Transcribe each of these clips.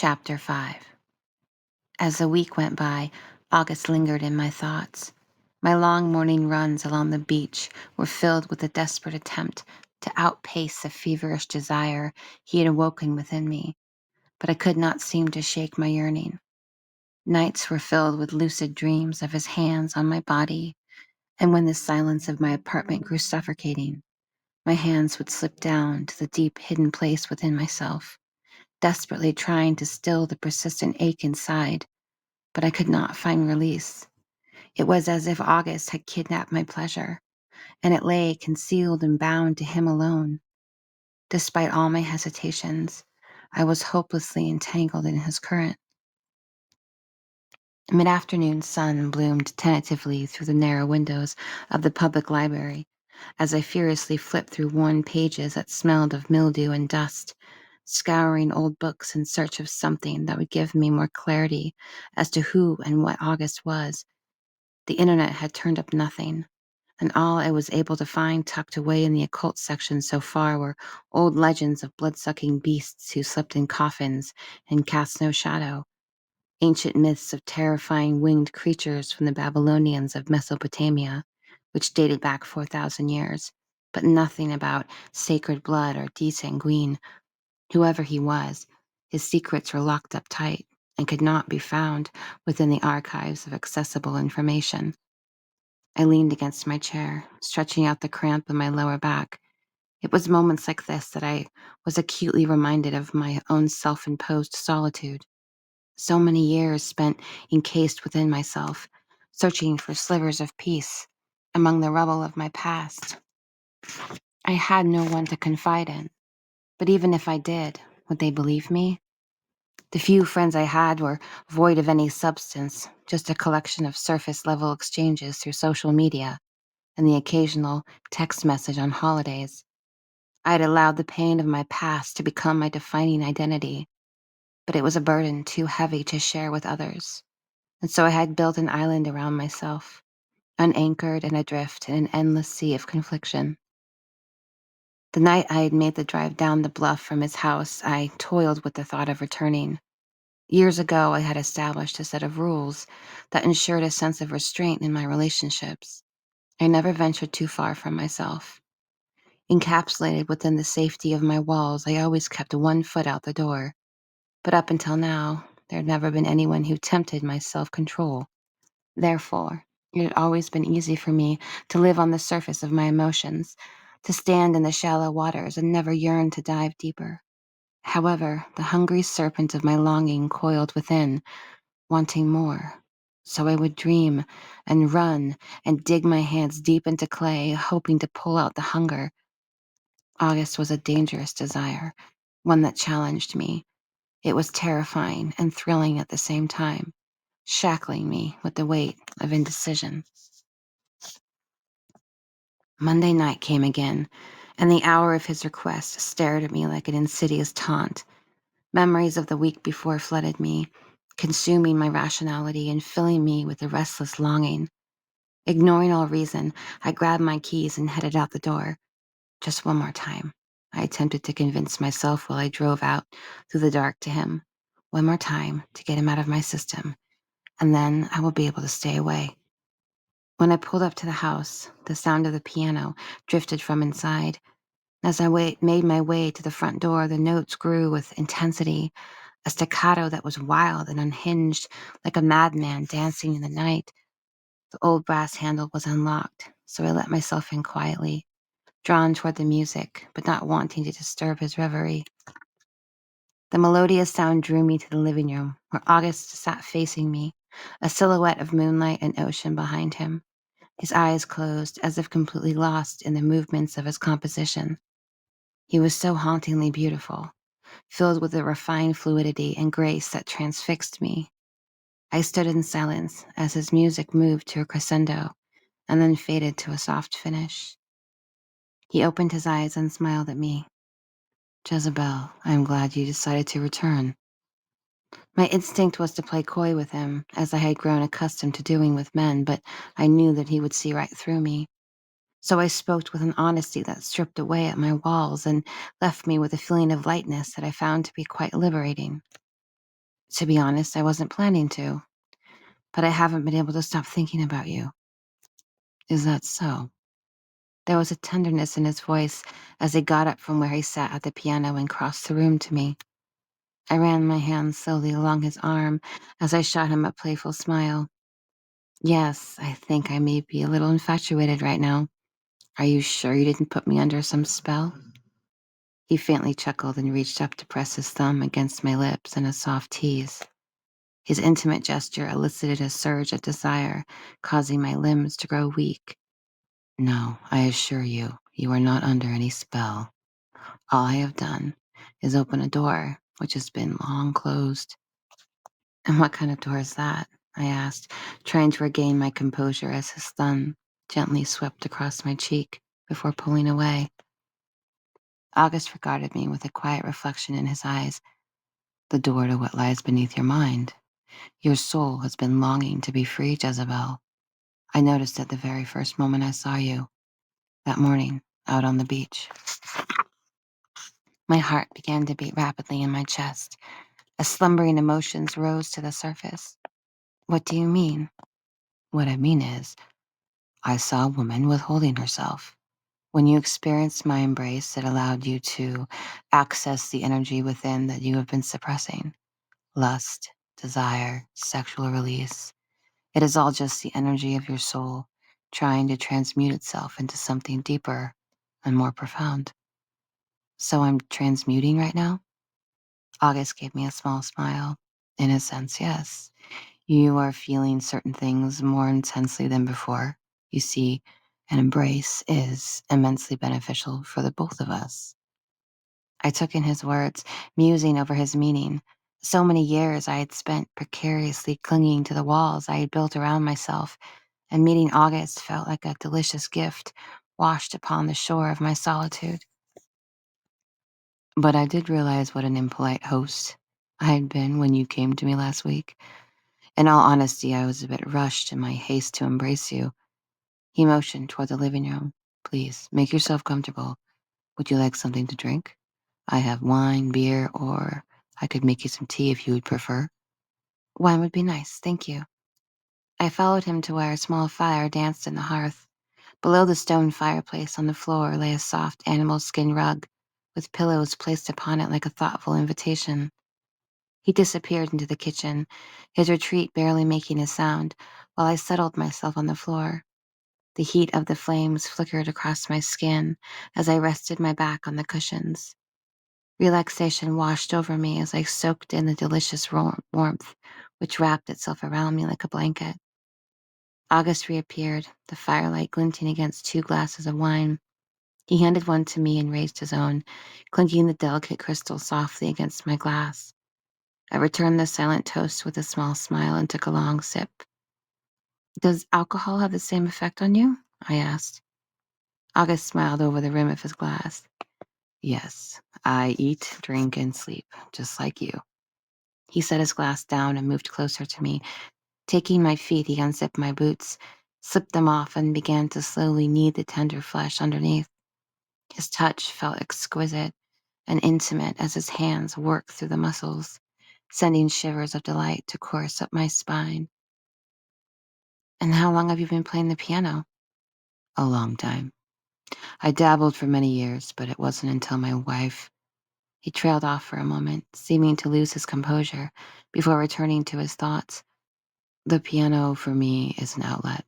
Chapter 5. As the week went by, August lingered in my thoughts. My long morning runs along the beach were filled with a desperate attempt to outpace the feverish desire he had awoken within me, but I could not seem to shake my yearning. Nights were filled with lucid dreams of his hands on my body, and when the silence of my apartment grew suffocating, my hands would slip down to the deep hidden place within myself, desperately trying to still the persistent ache inside, but I could not find release. It was as if August had kidnapped my pleasure, and it lay concealed and bound to him alone. Despite all my hesitations, I was hopelessly entangled in his current. A mid-afternoon sun bloomed tentatively through the narrow windows of the public library as I furiously flipped through worn pages that smelled of mildew and dust, scouring old books in search of something that would give me more clarity as to who and what August was. The internet had turned up nothing, and all I was able to find tucked away in the occult section so far were old legends of blood-sucking beasts who slept in coffins and cast no shadow, ancient myths of terrifying winged creatures from the Babylonians of Mesopotamia, which dated back 4,000 years, but nothing about sacred blood or desanguine. Whoever he was, his secrets were locked up tight and could not be found within the archives of accessible information. I leaned against my chair, stretching out the cramp in my lower back. It was moments like this that I was acutely reminded of my own self-imposed solitude. So many years spent encased within myself, searching for slivers of peace among the rubble of my past. I had no one to confide in, but even if I did, would they believe me? The few friends I had were void of any substance, just a collection of surface-level exchanges through social media and the occasional text message on holidays. I had allowed the pain of my past to become my defining identity, but it was a burden too heavy to share with others. And so I had built an island around myself, unanchored and adrift in an endless sea of confliction. The night I had made the drive down the bluff from his house, I toiled with the thought of returning. Years ago, I had established a set of rules that ensured a sense of restraint in my relationships. I never ventured too far from myself. Encapsulated within the safety of my walls, I always kept one foot out the door. But up until now, there had never been anyone who tempted my self-control. Therefore, it had always been easy for me to live on the surface of my emotions, to stand in the shallow waters and never yearn to dive deeper. However, the hungry serpent of my longing coiled within, wanting more. So I would dream and run and dig my hands deep into clay, hoping to pull out the hunger. August was a dangerous desire, one that challenged me. It was terrifying and thrilling at the same time, shackling me with the weight of indecision. Monday night came again, and the hour of his request stared at me like an insidious taunt. Memories of the week before flooded me, consuming my rationality and filling me with a restless longing. Ignoring all reason, I grabbed my keys and headed out the door. Just one more time, I attempted to convince myself while I drove out through the dark to him. One more time to get him out of my system, and then I will be able to stay away. When I pulled up to the house, the sound of the piano drifted from inside. As I made my way to the front door, the notes grew with intensity, a staccato that was wild and unhinged, like a madman dancing in the night. The old brass handle was unlocked, so I let myself in quietly, drawn toward the music, but not wanting to disturb his reverie. The melodious sound drew me to the living room, where August sat facing me, a silhouette of moonlight and ocean behind him, his eyes closed as if completely lost in the movements of his composition. He was so hauntingly beautiful, filled with a refined fluidity and grace that transfixed me. I stood in silence as his music moved to a crescendo and then faded to a soft finish. He opened his eyes and smiled at me. "Jezebel, I am glad you decided to return." My instinct was to play coy with him, as I had grown accustomed to doing with men, but I knew that he would see right through me. So I spoke with an honesty that stripped away at my walls and left me with a feeling of lightness that I found to be quite liberating. To be honest, I wasn't planning to, but I haven't been able to stop thinking about you. Is that so? There was a tenderness in his voice as he got up from where he sat at the piano and crossed the room to me. I ran my hand slowly along his arm as I shot him a playful smile. Yes, I think I may be a little infatuated right now. Are you sure you didn't put me under some spell? He faintly chuckled and reached up to press his thumb against my lips in a soft tease. His intimate gesture elicited a surge of desire, causing my limbs to grow weak. No, I assure you, you are not under any spell. All I have done is open a door which has been long closed. And what kind of door is that? I asked, trying to regain my composure as his thumb gently swept across my cheek before pulling away. August regarded me with a quiet reflection in his eyes. The door to what lies beneath your mind. Your soul has been longing to be free, Jezebel. I noticed it the very first moment I saw you, that morning, out on the beach. My heart began to beat rapidly in my chest as slumbering emotions rose to the surface. What do you mean? What I mean is, I saw a woman withholding herself. When you experienced my embrace, it allowed you to access the energy within that you have been suppressing. Lust, desire, sexual release. It is all just the energy of your soul trying to transmute itself into something deeper and more profound. So I'm transmuting right now? August gave me a small smile. In a sense, yes. You are feeling certain things more intensely than before. You see, an embrace is immensely beneficial for the both of us. I took in his words, musing over his meaning. So many years I had spent precariously clinging to the walls I had built around myself, and meeting August felt like a delicious gift washed upon the shore of my solitude. But I did realize what an impolite host I had been when you came to me last week. In all honesty, I was a bit rushed in my haste to embrace you. He motioned toward the living room. Please, make yourself comfortable. Would you like something to drink? I have wine, beer, or I could make you some tea if you would prefer. Wine would be nice, thank you. I followed him to where a small fire danced in the hearth. Below the stone fireplace on the floor lay a soft animal skin rug, with pillows placed upon it like a thoughtful invitation. He disappeared into the kitchen, his retreat barely making a sound, while I settled myself on the floor. The heat of the flames flickered across my skin as I rested my back on the cushions. Relaxation washed over me as I soaked in the delicious warmth which wrapped itself around me like a blanket. August reappeared, the firelight glinting against 2 glasses of wine. He handed one to me and raised his own, clinking the delicate crystal softly against my glass. I returned the silent toast with a small smile and took a long sip. Does alcohol have the same effect on you? I asked. August smiled over the rim of his glass. Yes, I eat, drink, and sleep, just like you. He set his glass down and moved closer to me. Taking my feet, he unzipped my boots, slipped them off, and began to slowly knead the tender flesh underneath. His touch felt exquisite and intimate as his hands worked through the muscles, sending shivers of delight to course up my spine. And how long have you been playing the piano? A long time. I dabbled for many years, but it wasn't until my wife. He trailed off for a moment, seeming to lose his composure, before returning to his thoughts. The piano, for me, is an outlet,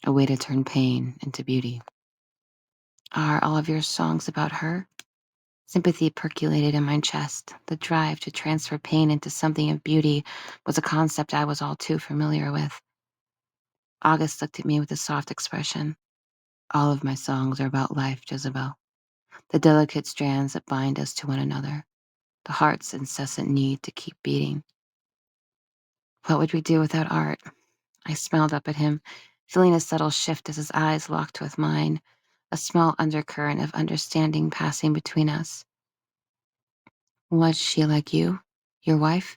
a way to turn pain into beauty. Are all of your songs about her? Sympathy percolated in my chest. The drive to transfer pain into something of beauty was a concept I was all too familiar with. August looked at me with a soft expression. All of my songs are about life, Jezebel. The delicate strands that bind us to one another. The heart's incessant need to keep beating. What would we do without art? I smiled up at him, feeling a subtle shift as his eyes locked with mine, a small undercurrent of understanding passing between us. Was she like you, your wife?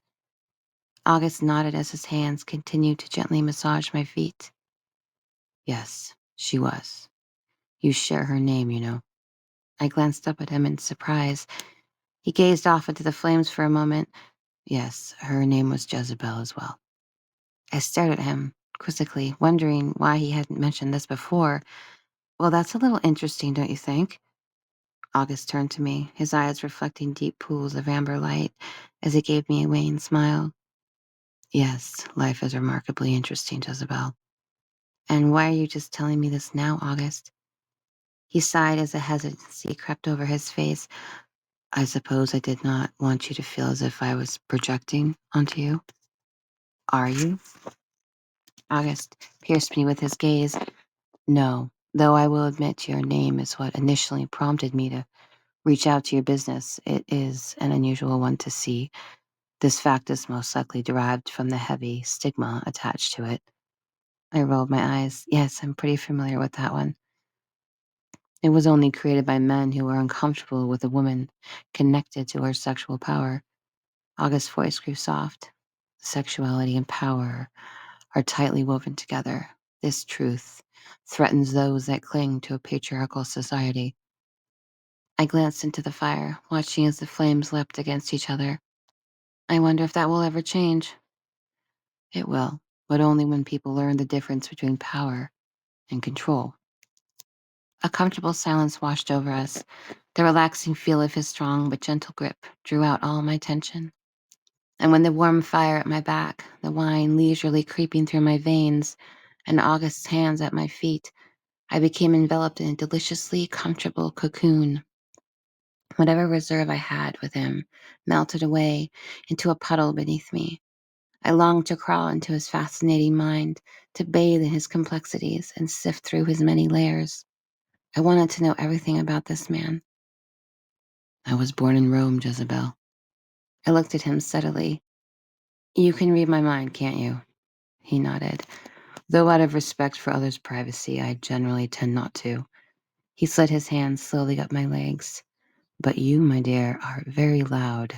August nodded as his hands continued to gently massage my feet. Yes, she was. You share her name, you know. I glanced up at him in surprise. He gazed off into the flames for a moment, Yes, her name was Jezebel as well. I stared at him quizzically, wondering why he hadn't mentioned this before. Well, that's a little interesting, don't you think? August turned to me, his eyes reflecting deep pools of amber light as he gave me a wan smile. Yes, life is remarkably interesting, Jezebel. And why are you just telling me this now, August? He sighed as a hesitancy crept over his face. I suppose I did not want you to feel as if I was projecting onto you. Are you? August pierced me with his gaze. No, though I will admit your name is what initially prompted me to reach out to your business. It is an unusual one to see. This fact is most likely derived from the heavy stigma attached to it. I rolled my eyes. Yes, I'm pretty familiar with that one. It was only created by men who were uncomfortable with a woman connected to her sexual power. August's voice grew soft. Sexuality and power are tightly woven together. This truth threatens those that cling to a patriarchal society. I glanced into the fire, watching as the flames leapt against each other. I wonder if that will ever change. It will, but only when people learn the difference between power and control. A comfortable silence washed over us. The relaxing feel of his strong but gentle grip drew out all my tension. And when the warm fire at my back, the wine leisurely creeping through my veins, and August's hands at my feet, I became enveloped in a deliciously comfortable cocoon. Whatever reserve I had with him melted away into a puddle beneath me. I longed to crawl into his fascinating mind, to bathe in his complexities and sift through his many layers. I wanted to know everything about this man. I was born in Rome, Jezebel. I looked at him steadily. You can read my mind, can't you? He nodded. Though out of respect for others' privacy, I generally tend not to. He slid his hand slowly up my legs. But you, my dear, are very loud.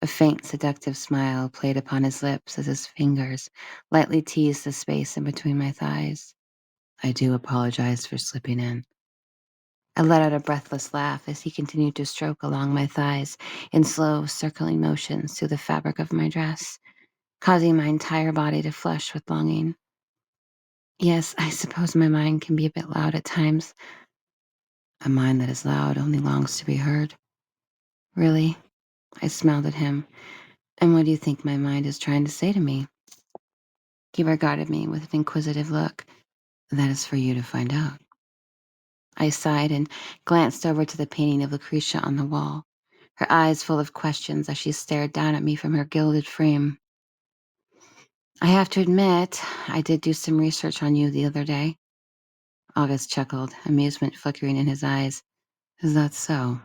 A faint, seductive smile played upon his lips as his fingers lightly teased the space in between my thighs. I do apologize for slipping in. I let out a breathless laugh as he continued to stroke along my thighs in slow, circling motions through the fabric of my dress, causing my entire body to flush with longing. Yes, I suppose my mind can be a bit loud at times. A mind that is loud only longs to be heard. Really? I smiled at him. And what do you think my mind is trying to say to me? He regarded me with an inquisitive look. That is for you to find out. I sighed and glanced over to the painting of Lucretia on the wall, her eyes full of questions as she stared down at me from her gilded frame. I have to admit, I did do some research on you the other day. August chuckled, amusement flickering in his eyes. Is that so?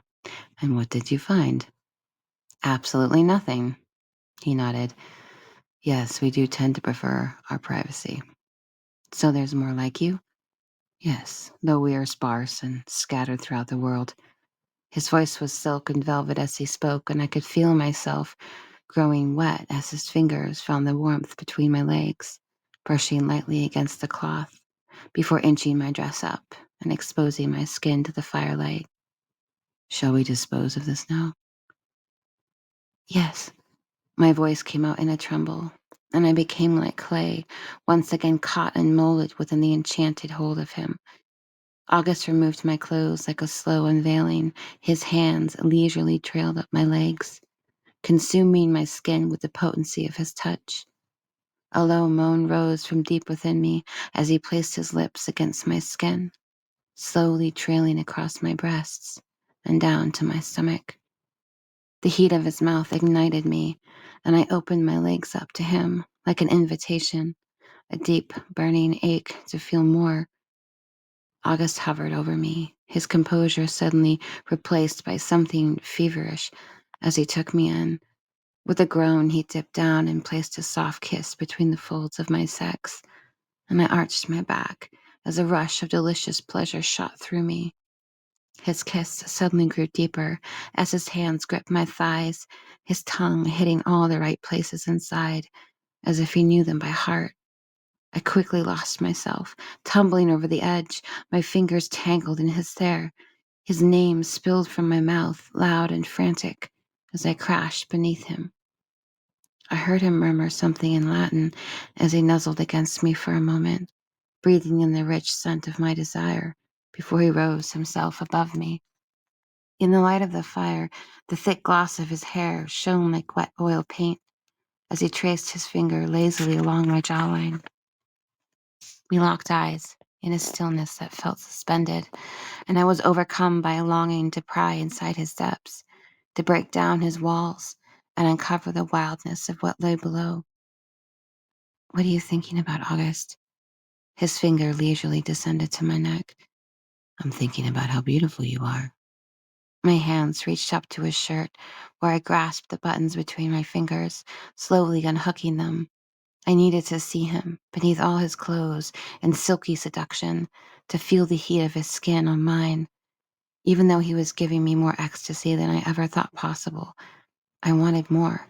And what did you find? Absolutely nothing. He nodded. Yes, we do tend to prefer our privacy. So there's more like you? Yes, though we are sparse and scattered throughout the world. His voice was silk and velvet as he spoke, and I could feel myself growing wet as his fingers found the warmth between my legs, brushing lightly against the cloth before inching my dress up and exposing my skin to the firelight. Shall we dispose of this now? Yes. My voice came out in a tremble, and I became like clay, once again caught and molded within the enchanted hold of him. August removed my clothes like a slow unveiling. His hands leisurely trailed up my legs, consuming my skin with the potency of his touch. A low moan rose from deep within me as he placed his lips against my skin, slowly trailing across my breasts and down to my stomach. The heat of his mouth ignited me, and I opened my legs up to him like an invitation, a deep, burning ache to feel more. August hovered over me, his composure suddenly replaced by something feverish as he took me in. With a groan, he dipped down and placed a soft kiss between the folds of my sex, and I arched my back as a rush of delicious pleasure shot through me. His kiss suddenly grew deeper as his hands gripped my thighs, his tongue hitting all the right places inside, as if he knew them by heart. I quickly lost myself, tumbling over the edge, my fingers tangled in his hair. His name spilled from my mouth, loud and frantic, as I crashed beneath him. I heard him murmur something in Latin as he nuzzled against me for a moment, breathing in the rich scent of my desire before he rose himself above me. In the light of the fire, the thick gloss of his hair shone like wet oil paint as he traced his finger lazily along my jawline. We locked eyes in a stillness that felt suspended, and I was overcome by a longing to pry inside his depths, to break down his walls and uncover the wildness of what lay below. What are you thinking about, August? His finger leisurely descended to my neck. I'm thinking about how beautiful you are. My hands reached up to his shirt, where I grasped the buttons between my fingers, slowly unhooking them. I needed to see him, beneath all his clothes and silky seduction, to feel the heat of his skin on mine. Even though he was giving me more ecstasy than I ever thought possible, I wanted more.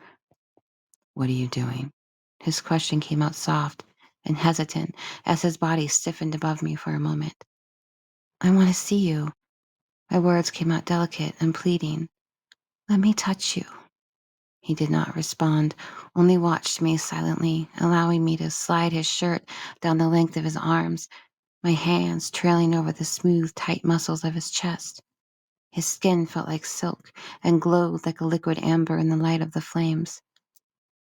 What are you doing? His question came out soft and hesitant as his body stiffened above me for a moment. I want to see you. My words came out delicate and pleading. Let me touch you. He did not respond, only watched me silently, allowing me to slide his shirt down the length of his arms, my hands trailing over the smooth, tight muscles of his chest. His skin felt like silk and glowed like a liquid amber in the light of the flames.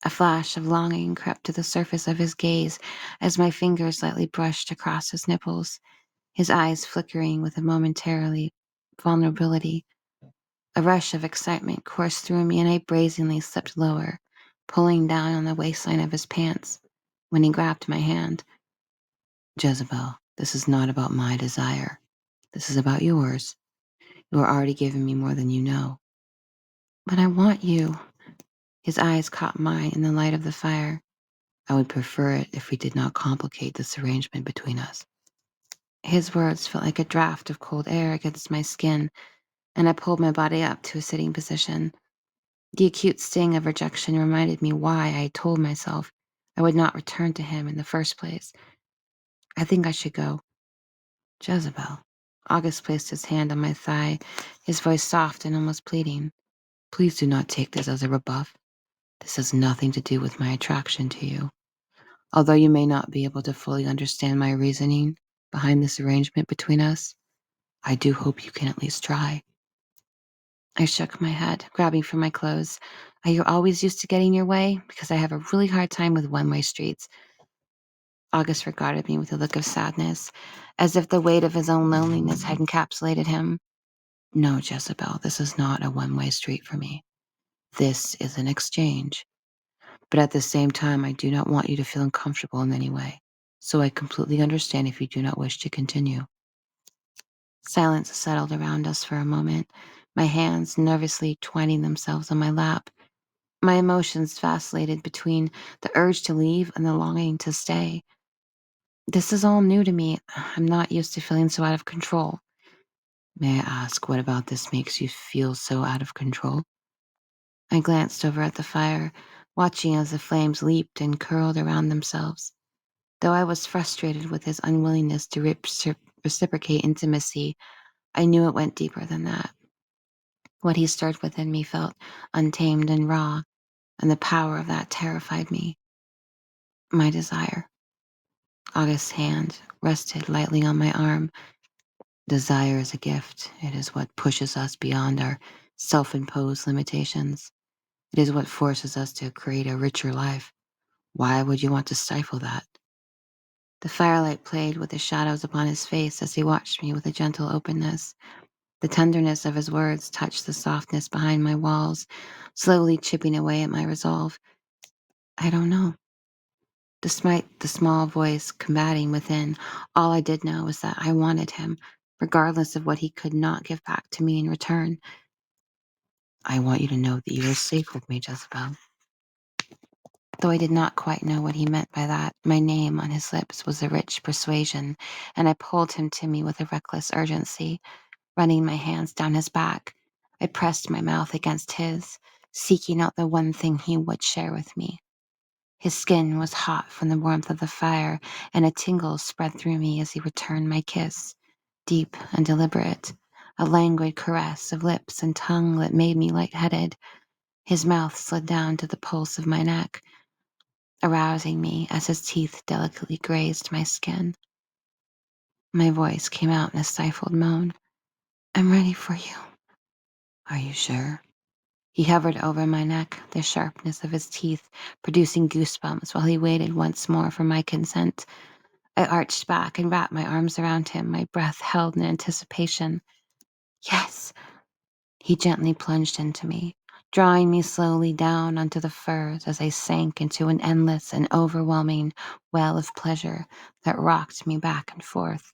A flash of longing crept to the surface of his gaze as my fingers lightly brushed across his nipples, his eyes flickering with a momentarily vulnerability. A rush of excitement coursed through me, and I brazenly slipped lower, pulling down on the waistline of his pants when he grabbed my hand. Jezebel, this is not about my desire. This is about yours. You are already giving me more than you know. But I want you. His eyes caught mine in the light of the fire. I would prefer it if we did not complicate this arrangement between us. His words felt like a draft of cold air against my skin, and I pulled my body up to a sitting position. The acute sting of rejection reminded me why I had told myself I would not return to him in the first place. I think I should go. Jezebel. August placed his hand on my thigh, his voice soft and almost pleading. Please do not take this as a rebuff. This has nothing to do with my attraction to you. Although you may not be able to fully understand my reasoning behind this arrangement between us, I do hope you can at least try. I shook my head, grabbing for my clothes. Are you always used to getting your way? Because I have a really hard time with one-way streets. August regarded me with a look of sadness, as if the weight of his own loneliness had encapsulated him. No, Jezebel, this is not a one-way street for me. This is an exchange. But at the same time, I do not want you to feel uncomfortable in any way. So I completely understand if you do not wish to continue. Silence settled around us for a moment, my hands nervously twining themselves on my lap. My emotions vacillated between the urge to leave and the longing to stay. This is all new to me. I'm not used to feeling so out of control. May I ask what about this makes you feel so out of control? I glanced over at the fire, watching as the flames leaped and curled around themselves. Though I was frustrated with his unwillingness to reciprocate intimacy, I knew it went deeper than that. What he stirred within me felt untamed and raw, and the power of that terrified me. My desire. August's hand rested lightly on my arm. Desire is a gift. It is what pushes us beyond our self-imposed limitations. It is what forces us to create a richer life. Why would you want to stifle that? The firelight played with the shadows upon his face as he watched me with a gentle openness. The tenderness of his words touched the softness behind my walls, slowly chipping away at my resolve. I don't know. Despite the small voice combating within, all I did know was that I wanted him, regardless of what he could not give back to me in return. I want you to know that you are safe with me, Jezebel. Though I did not quite know what he meant by that, my name on his lips was a rich persuasion, and I pulled him to me with a reckless urgency, running my hands down his back. I pressed my mouth against his, seeking out the one thing he would share with me. His skin was hot from the warmth of the fire, and a tingle spread through me as he returned my kiss, deep and deliberate, a languid caress of lips and tongue that made me lightheaded. His mouth slid down to the pulse of my neck, arousing me as his teeth delicately grazed my skin. My voice came out in a stifled moan. I'm ready for you. Are you sure? He hovered over my neck, the sharpness of his teeth producing goosebumps while he waited once more for my consent. I arched back and wrapped my arms around him, my breath held in anticipation. Yes! He gently plunged into me, drawing me slowly down onto the furs as I sank into an endless and overwhelming well of pleasure that rocked me back and forth.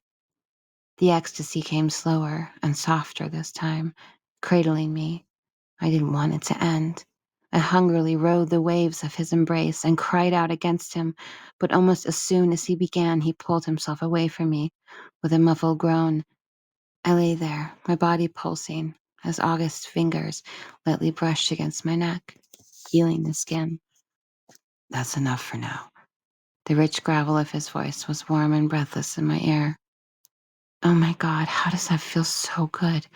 The ecstasy came slower and softer this time, cradling me. I didn't want it to end. I hungrily rode the waves of his embrace and cried out against him, but almost as soon as he began, he pulled himself away from me with a muffled groan. I lay there, my body pulsing, as August's fingers lightly brushed against my neck, healing the skin. That's enough for now. The rich gravel of his voice was warm and breathless in my ear. Oh my God, how does that feel so good?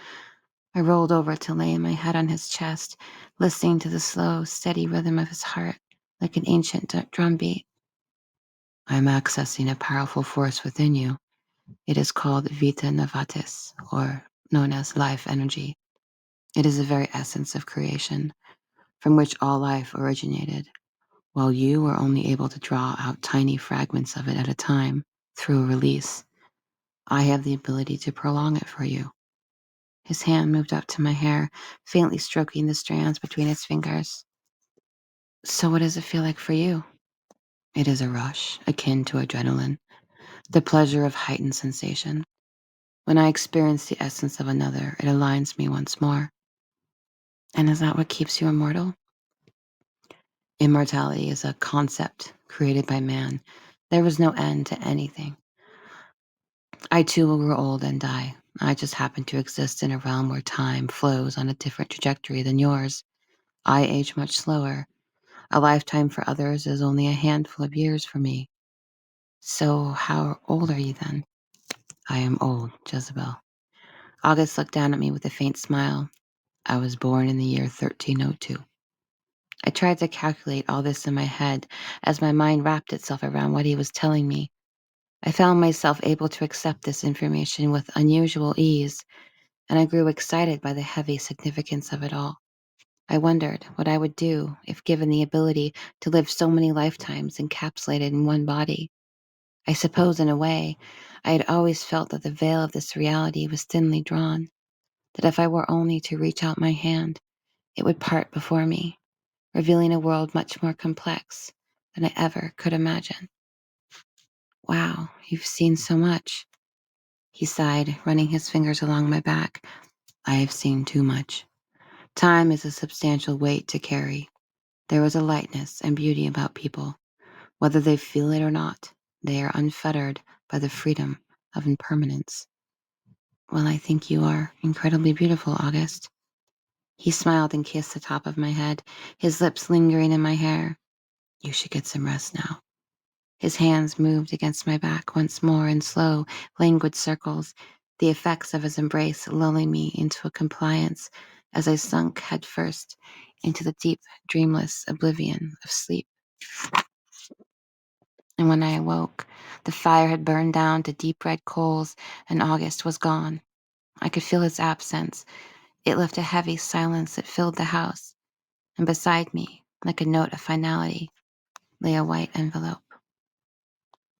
I rolled over to lay my head on his chest, listening to the slow, steady rhythm of his heart, like an ancient drumbeat. I am accessing a powerful force within you. It is called vita navatis, or known as life energy. It is the very essence of creation, from which all life originated, while you are only able to draw out tiny fragments of it at a time through a release. I have the ability to prolong it for you. His hand moved up to my hair, faintly stroking the strands between his fingers. So what does it feel like for you? It is a rush, akin to adrenaline, the pleasure of heightened sensation. When I experience the essence of another, it aligns me once more. And is that what keeps you immortal? Immortality is a concept created by man. There was no end to anything. I too will grow old and die. I just happen to exist in a realm where time flows on a different trajectory than yours. I age much slower. A lifetime for others is only a handful of years for me. So how old are you then? I am old, Jezebel. August looked down at me with a faint smile. I was born in the year 1302. I tried to calculate all this in my head as my mind wrapped itself around what he was telling me. I found myself able to accept this information with unusual ease, and I grew excited by the heavy significance of it all. I wondered what I would do if given the ability to live so many lifetimes encapsulated in one body. I suppose, in a way, I had always felt that the veil of this reality was thinly drawn, that if I were only to reach out my hand, it would part before me, revealing a world much more complex than I ever could imagine. Wow, you've seen so much, he sighed, running his fingers along my back. I have seen too much. Time is a substantial weight to carry. There is a lightness and beauty about people. Whether they feel it or not, they are unfettered by the freedom of impermanence. Well, I think you are incredibly beautiful, August. He smiled and kissed the top of my head, his lips lingering in my hair. You should get some rest now. His hands moved against my back once more in slow, languid circles, the effects of his embrace lulling me into a compliance as I sunk headfirst into the deep, dreamless oblivion of sleep. And when I awoke, the fire had burned down to deep red coals, and August was gone. I could feel its absence. It left a heavy silence that filled the house, and beside me, like a note of finality, lay a white envelope.